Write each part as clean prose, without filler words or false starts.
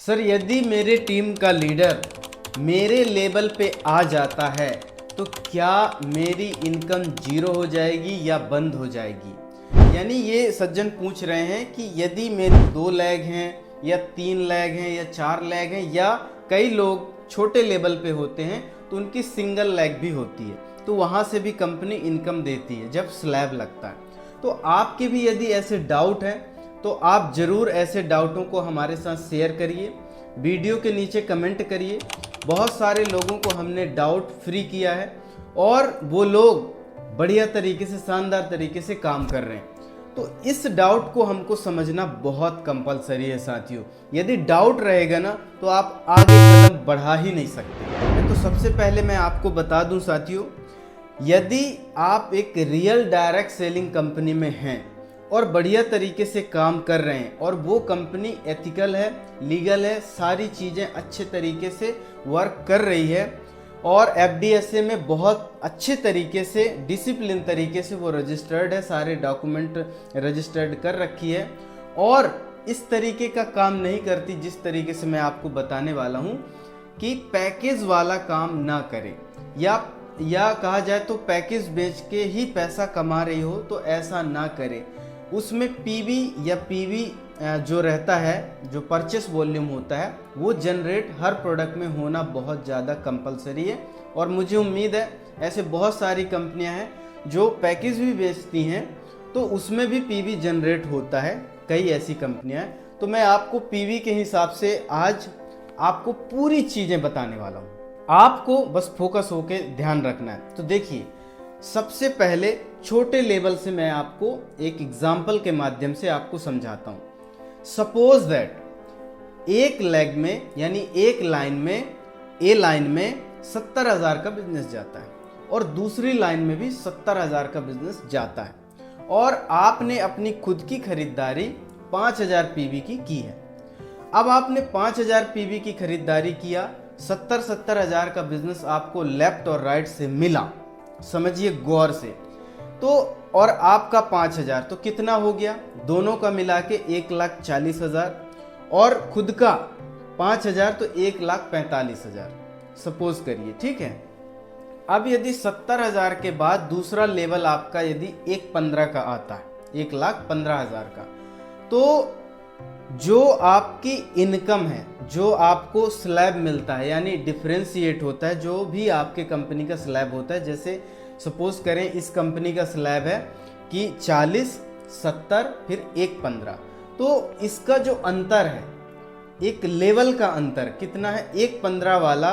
Sir, यदि मेरे team का लीडर मेरे लेवल पे आ जाता है तो क्या मेरी इनकम जीरो हो जाएगी या बंद हो जाएगी। यानी ये सज्जन पूछ रहे हैं कि यदि मेरे 2 लैग हैं या 3 लैग हैं या 4 लैग हैं, या कई लोग छोटे लेवल पे होते हैं तो उनकी सिंगल लैग भी होती है, तो वहाँ से भी कंपनी इनकम देती है जब स्लैब लगता है। तो आपके भी यदि ऐसे डाउट हैं तो आप ज़रूर ऐसे डाउटों को हमारे साथ शेयर करिए, वीडियो के नीचे कमेंट करिए। बहुत सारे लोगों को हमने डाउट फ्री किया है और वो लोग बढ़िया तरीके से, शानदार तरीके से काम कर रहे हैं। तो इस डाउट को हमको समझना बहुत कंपलसरी है साथियों। यदि डाउट रहेगा ना तो आप आगे कदम बढ़ा ही नहीं सकते। तो सबसे पहले मैं आपको बता दूं साथियों, यदि आप एक रियल डायरेक्ट सेलिंग कंपनी में हैं और बढ़िया तरीके से काम कर रहे हैं और वो कंपनी एथिकल है, लीगल है, सारी चीज़ें अच्छे तरीके से वर्क कर रही है और एफडीएसए में बहुत अच्छे तरीके से, डिसिप्लिन तरीके से वो रजिस्टर्ड है, सारे डॉक्यूमेंट रजिस्टर्ड कर रखी है और इस तरीके का काम नहीं करती जिस तरीके से मैं आपको बताने वाला हूँ कि पैकेज वाला काम ना करें, या कहा जाए तो पैकेज बेच के ही पैसा कमा रही हो तो ऐसा ना करें। उसमें पीवी या पीवी जो रहता है, जो परचेस वॉल्यूम होता है, वो जनरेट हर प्रोडक्ट में होना बहुत ज़्यादा कंपलसरी है। और मुझे उम्मीद है ऐसे बहुत सारी कंपनियां हैं जो पैकेज भी बेचती हैं तो उसमें भी पीवी जनरेट होता है, कई ऐसी कंपनियां हैं। तो मैं आपको पीवी के हिसाब से आज आपको पूरी चीज़ें बताने वाला हूँ, आपको बस फोकस होके ध्यान रखना है। तो देखिए, सबसे पहले छोटे लेवल से मैं आपको एक एग्जाम्पल के माध्यम से आपको समझाता हूँ। सपोज दैट एक लेग में, यानी एक लाइन में, ए लाइन में 70,000 का बिजनेस जाता है और दूसरी लाइन में भी 70,000 का बिजनेस जाता है और आपने अपनी खुद की खरीदारी 5,000 पीवी की है। अब आपने 5,000 पीवी की खरीदारी किया, 70,000 का बिजनेस आपको लेफ्ट और राइट से मिला, समझिए गौर से। तो और आपका 5,000 तो कितना हो गया, दोनों का मिला के 1,40,000 और खुद का 5,000 तो 1,45,000 सपोज करिए, ठीक है। अब यदि 70,000 के बाद दूसरा लेवल आपका यदि 1,15 का आता है, 1,15,000 का, तो जो आपकी इनकम है, जो आपको स्लैब मिलता है, यानी डिफरेंशिएट होता है, जो भी आपके कंपनी का स्लैब होता है। जैसे सपोज करें इस कंपनी का स्लैब है कि 40, 70 फिर 1,15, तो इसका जो अंतर है, एक लेवल का अंतर कितना है, 1,15 वाला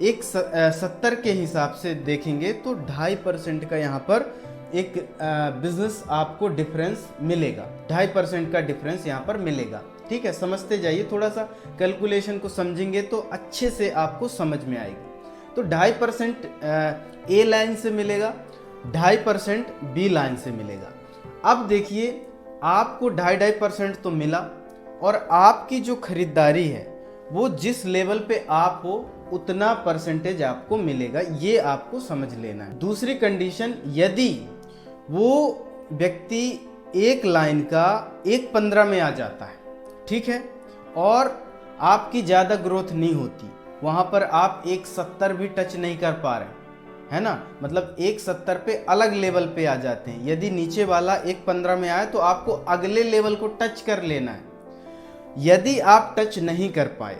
1,70 के हिसाब से देखेंगे तो 2.5% का यहाँ पर एक बिजनेस आपको डिफरेंस मिलेगा, 2.5% का डिफरेंस यहाँ पर मिलेगा। ठीक है, समझते जाइए, थोड़ा सा कैलकुलेशन को समझेंगे तो अच्छे से आपको समझ में आएगी। तो 2.5% ए लाइन से मिलेगा, 2.5% बी लाइन से मिलेगा। अब देखिए, आपको 2.5% तो मिला और आपकी जो खरीदारी है वो जिस लेवल पे आप हो उतना परसेंटेज आपको मिलेगा, ये आपको समझ लेना है। दूसरी कंडीशन, यदि वो व्यक्ति एक लाइन का 1,15 में आ जाता है, ठीक है, और आपकी ज़्यादा ग्रोथ नहीं होती, वहाँ पर आप 1,70 भी टच नहीं कर पा रहे, है ना, मतलब 1,70 पे अलग लेवल पे आ जाते हैं। यदि नीचे वाला 1,15 में आए तो आपको अगले लेवल को टच कर लेना है। यदि आप टच नहीं कर पाए,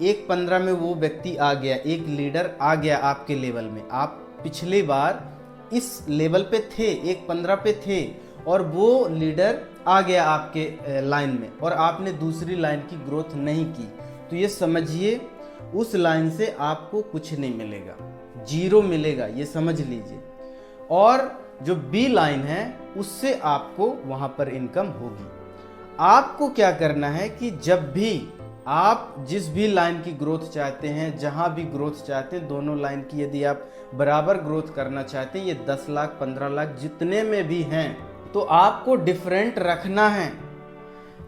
1,15 में वो व्यक्ति आ गया, एक लीडर आ गया आपके लेवल में, आप पिछली बार इस लेवल पे थे, 1,15 पे थे और वो लीडर आ गया आपके लाइन में और आपने दूसरी लाइन की ग्रोथ नहीं की, तो ये समझिए उस लाइन से आपको कुछ नहीं मिलेगा, जीरो मिलेगा, ये समझ लीजिए। और जो बी लाइन है उससे आपको वहाँ पर इनकम होगी। आपको क्या करना है कि जब भी आप जिस भी लाइन की ग्रोथ चाहते हैं, जहां भी ग्रोथ चाहते हैं, दोनों लाइन की यदि आप बराबर ग्रोथ करना चाहते हैं, ये 10 लाख 15 लाख जितने में भी हैं, तो आपको डिफरेंट रखना है।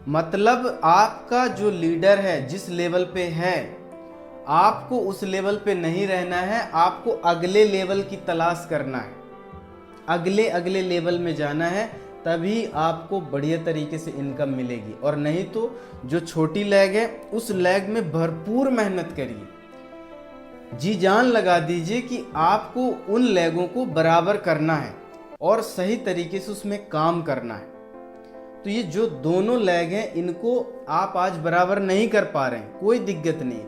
मतलब आपका जो लीडर है जिस लेवल पे है, आपको उस लेवल पे नहीं रहना है, आपको अगले लेवल की तलाश करना है, अगले लेवल में जाना है, तभी आपको बढ़िया तरीके से इनकम मिलेगी। और नहीं तो जो छोटी लैग है उस लैग में भरपूर मेहनत करिए, जी जान लगा दीजिए कि आपको उन लैगों को बराबर करना है और सही तरीके से उसमें काम करना है। तो ये जो दोनों लैग हैं इनको आप आज बराबर नहीं कर पा रहे हैं, कोई दिक्कत नहीं,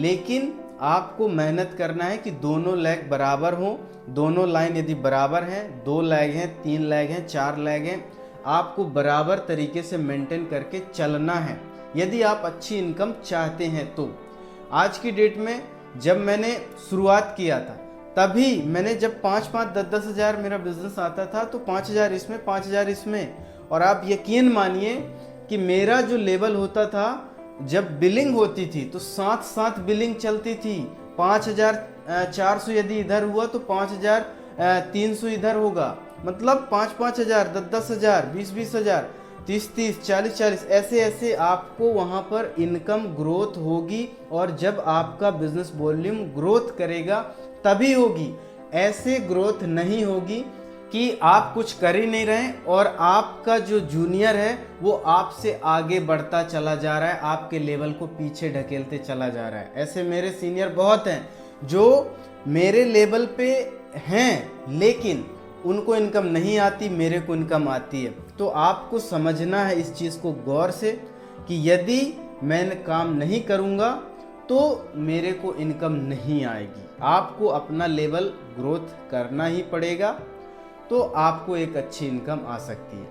लेकिन आपको मेहनत करना है कि दोनों लैग बराबर हों। दोनों लाइन यदि बराबर हैं, 2 लैग हैं, 3 लैग हैं, 4 लैग हैं, आपको बराबर तरीके से मेंटेन करके चलना है यदि आप अच्छी इनकम चाहते हैं। तो आज की डेट में जब मैंने शुरुआत किया था तभी मैंने जब 5-5, 10-10 हज़ार मेरा बिजनेस आता था तो 5,000 इसमें, 5,000 इसमें, और आप यकीन मानिए कि मेरा जो लेवल होता था जब बिलिंग होती थी तो साथ साथ बिलिंग चलती थी। 5,400 यदि इधर हुआ तो 5,300 इधर होगा, मतलब 5-5 हज़ार, 10-10 हज़ार, 20-20 हज़ार, 30-30, 40-40, ऐसे ऐसे आपको वहाँ पर इनकम ग्रोथ होगी। और जब आपका बिजनेस वॉल्यूम ग्रोथ करेगा तभी होगी, ऐसे ग्रोथ नहीं होगी कि आप कुछ कर ही नहीं रहे और आपका जो जूनियर है वो आपसे आगे बढ़ता चला जा रहा है, आपके लेवल को पीछे ढकेलते चला जा रहा है। ऐसे मेरे सीनियर बहुत हैं जो मेरे लेवल पे हैं लेकिन उनको इनकम नहीं आती, मेरे को इनकम आती है। तो आपको समझना है इस चीज़ को गौर से कि यदि मैं काम नहीं करूँगा तो मेरे को इनकम नहीं आएगी। आपको अपना लेवल ग्रोथ करना ही पड़ेगा तो आपको एक अच्छी इनकम आ सकती है।